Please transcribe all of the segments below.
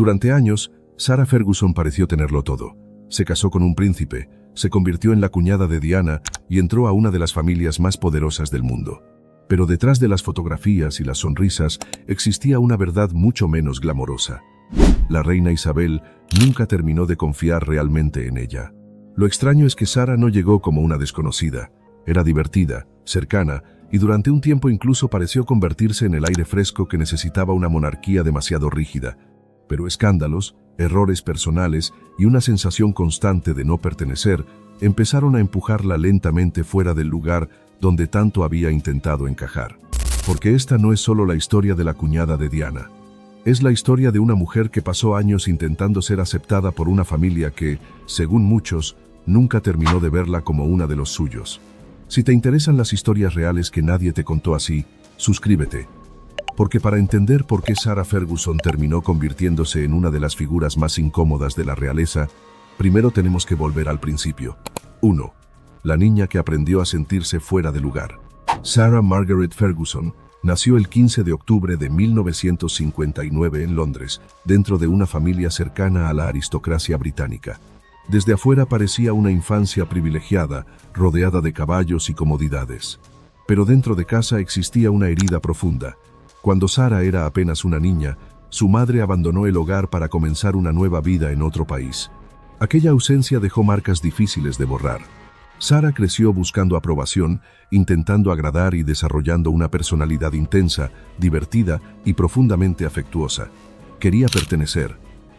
Durante años, Sarah Ferguson pareció tenerlo todo. Se casó con un príncipe, se convirtió en la cuñada de Diana y entró a una de las familias más poderosas del mundo. Pero detrás de las fotografías y las sonrisas existía una verdad mucho menos glamorosa. La reina Isabel nunca terminó de confiar realmente en ella. Lo extraño es que Sarah no llegó como una desconocida. Era divertida, cercana, y durante un tiempo incluso pareció convertirse en el aire fresco que necesitaba una monarquía demasiado rígida. Pero escándalos, errores personales y una sensación constante de no pertenecer empezaron a empujarla lentamente fuera del lugar donde tanto había intentado encajar. Porque esta no es solo la historia de la cuñada de Diana. Es la historia de una mujer que pasó años intentando ser aceptada por una familia que, según muchos, nunca terminó de verla como una de los suyos. Si te interesan las historias reales que nadie te contó así, suscríbete. Porque para entender por qué Sarah Ferguson terminó convirtiéndose en una de las figuras más incómodas de la realeza, primero tenemos que volver al principio. 1. La niña que aprendió a sentirse fuera de lugar. Sarah Margaret Ferguson nació el 15 de octubre de 1959 en Londres, dentro de una familia cercana a la aristocracia británica. Desde afuera parecía una infancia privilegiada, rodeada de caballos y comodidades. Pero dentro de casa existía una herida profunda. Cuando Sarah era apenas una niña, su madre abandonó el hogar para comenzar una nueva vida en otro país. Aquella ausencia dejó marcas difíciles de borrar. Sarah creció buscando aprobación, intentando agradar y desarrollando una personalidad intensa, divertida y profundamente afectuosa. Quería pertenecer,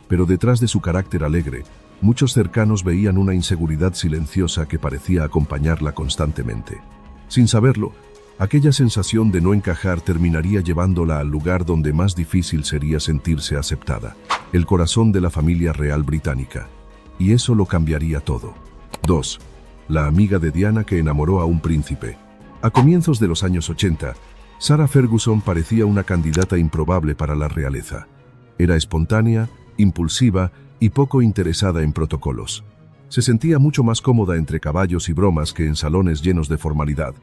pero detrás de su carácter alegre, muchos cercanos veían una inseguridad silenciosa que parecía acompañarla constantemente. Sin saberlo, aquella sensación de no encajar terminaría llevándola al lugar donde más difícil sería sentirse aceptada, el corazón de la familia real británica. Y eso lo cambiaría todo. 2. La amiga de Diana que enamoró a un príncipe. A comienzos de los años 80, Sarah Ferguson parecía una candidata improbable para la realeza. Era espontánea, impulsiva y poco interesada en protocolos. Se sentía mucho más cómoda entre caballos y bromas que en salones llenos de formalidad,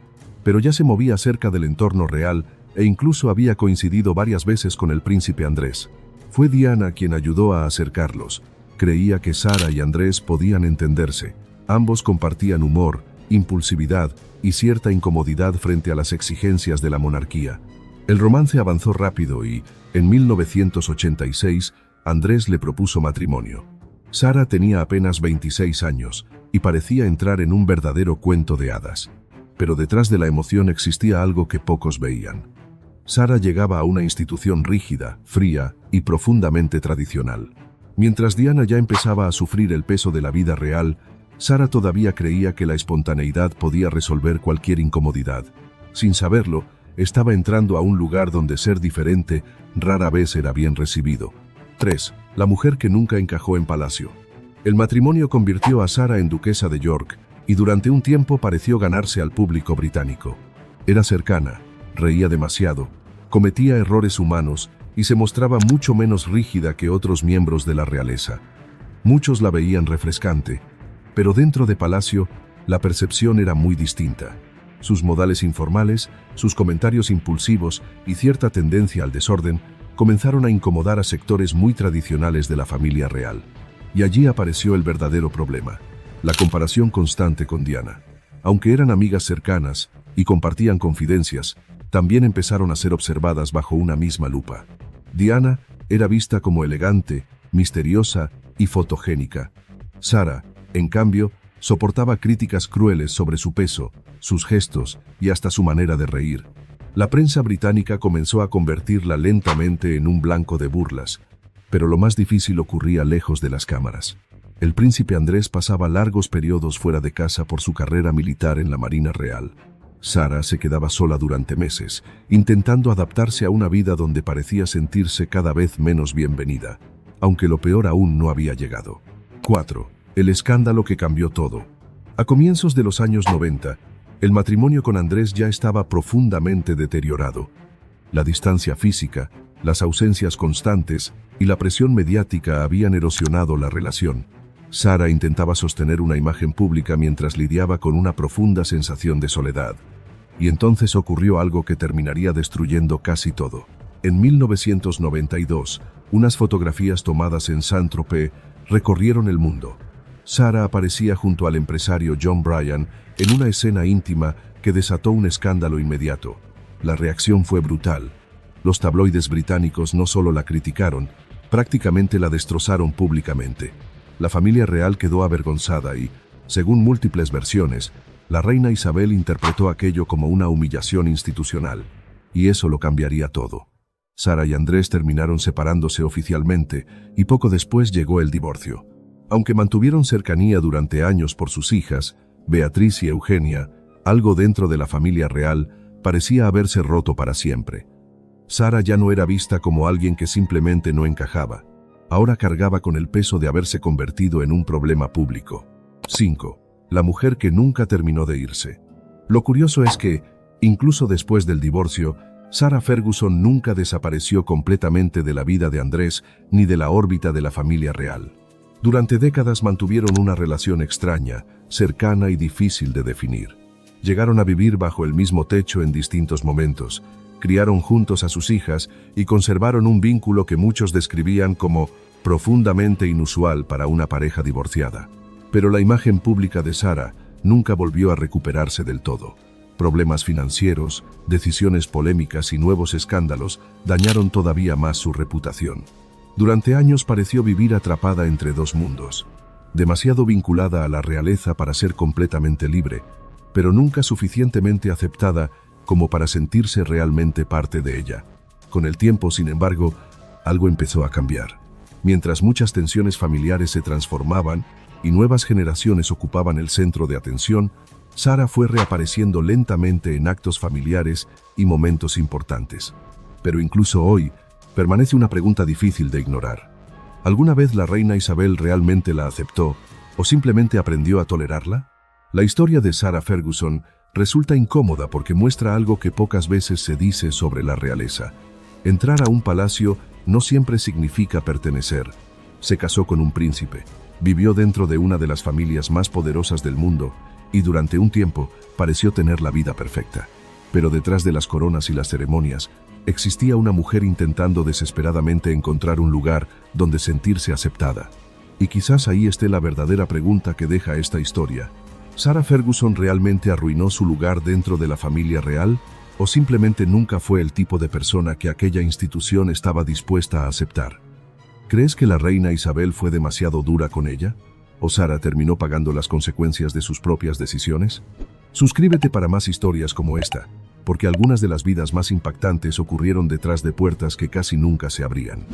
pero ya se movía cerca del entorno real e incluso había coincidido varias veces con el príncipe Andrés. Fue Diana quien ayudó a acercarlos. Creía que Sarah y Andrés podían entenderse. Ambos compartían humor, impulsividad y cierta incomodidad frente a las exigencias de la monarquía. El romance avanzó rápido y, en 1986, Andrés le propuso matrimonio. Sarah tenía apenas 26 años y parecía entrar en un verdadero cuento de hadas. Pero detrás de la emoción existía algo que pocos veían. Sarah llegaba a una institución rígida, fría y profundamente tradicional. Mientras Diana ya empezaba a sufrir el peso de la vida real, Sarah todavía creía que la espontaneidad podía resolver cualquier incomodidad. Sin saberlo, estaba entrando a un lugar donde ser diferente rara vez era bien recibido. 3. La mujer que nunca encajó en palacio. El matrimonio convirtió a Sarah en duquesa de York y durante un tiempo pareció ganarse al público británico. Era cercana, reía demasiado, cometía errores humanos y se mostraba mucho menos rígida que otros miembros de la realeza. Muchos la veían refrescante, pero dentro de palacio, la percepción era muy distinta. Sus modales informales, sus comentarios impulsivos y cierta tendencia al desorden comenzaron a incomodar a sectores muy tradicionales de la familia real. Y allí apareció el verdadero problema, la comparación constante con Diana. Aunque eran amigas cercanas y compartían confidencias, también empezaron a ser observadas bajo una misma lupa. Diana era vista como elegante, misteriosa y fotogénica. Sarah, en cambio, soportaba críticas crueles sobre su peso, sus gestos y hasta su manera de reír. La prensa británica comenzó a convertirla lentamente en un blanco de burlas, pero lo más difícil ocurría lejos de las cámaras. El príncipe Andrés pasaba largos periodos fuera de casa por su carrera militar en la Marina Real. Sarah se quedaba sola durante meses, intentando adaptarse a una vida donde parecía sentirse cada vez menos bienvenida, aunque lo peor aún no había llegado. 4. El escándalo que cambió todo. A comienzos de los años 90, el matrimonio con Andrés ya estaba profundamente deteriorado. La distancia física, las ausencias constantes y la presión mediática habían erosionado la relación. Sarah intentaba sostener una imagen pública mientras lidiaba con una profunda sensación de soledad. Y entonces ocurrió algo que terminaría destruyendo casi todo. En 1992, Unas fotografías tomadas en Saint-Tropez recorrieron el mundo. Sara aparecía junto al empresario John Bryan en una escena íntima que desató un escándalo inmediato. La reacción fue brutal. Los tabloides británicos no solo la criticaron, prácticamente la destrozaron públicamente. La familia real quedó avergonzada y, según múltiples versiones, la reina Isabel interpretó aquello como una humillación institucional. Y eso lo cambiaría todo. Sara y Andrés terminaron separándose oficialmente y poco después llegó el divorcio. Aunque mantuvieron cercanía durante años por sus hijas, Beatriz y Eugenia, algo dentro de la familia real parecía haberse roto para siempre. Sara ya no era vista como alguien que simplemente no encajaba. Ahora cargaba con el peso de haberse convertido en un problema público. 5. La mujer que nunca terminó de irse. Lo curioso es que, incluso después del divorcio, Sarah Ferguson nunca desapareció completamente de la vida de Andrés ni de la órbita de la familia real. Durante décadas mantuvieron una relación extraña, cercana y difícil de definir. Llegaron a vivir bajo el mismo techo en distintos momentos, criaron juntos a sus hijas y conservaron un vínculo que muchos describían como profundamente inusual para una pareja divorciada. Pero la imagen pública de Sarah nunca volvió a recuperarse del todo. Problemas financieros, decisiones polémicas y nuevos escándalos dañaron todavía más su reputación. Durante años pareció vivir atrapada entre dos mundos, demasiado vinculada a la realeza para ser completamente libre, pero nunca suficientemente aceptada como para sentirse realmente parte de ella. Con el tiempo, sin embargo, algo empezó a cambiar. Mientras muchas tensiones familiares se transformaban y nuevas generaciones ocupaban el centro de atención, Sarah fue reapareciendo lentamente en actos familiares y momentos importantes. Pero incluso hoy, permanece una pregunta difícil de ignorar. ¿Alguna vez la reina Isabel realmente la aceptó o simplemente aprendió a tolerarla? La historia de Sarah Ferguson resulta incómoda porque muestra algo que pocas veces se dice sobre la realeza. Entrar a un palacio no siempre significa pertenecer. Se casó con un príncipe, vivió dentro de una de las familias más poderosas del mundo y durante un tiempo pareció tener la vida perfecta. Pero detrás de las coronas y las ceremonias, existía una mujer intentando desesperadamente encontrar un lugar donde sentirse aceptada. Y quizás ahí esté la verdadera pregunta que deja esta historia. ¿Sarah Ferguson realmente arruinó su lugar dentro de la familia real? ¿O simplemente nunca fue el tipo de persona que aquella institución estaba dispuesta a aceptar? ¿Crees que la reina Isabel fue demasiado dura con ella? ¿O Sarah terminó pagando las consecuencias de sus propias decisiones? Suscríbete para más historias como esta, porque algunas de las vidas más impactantes ocurrieron detrás de puertas que casi nunca se abrían.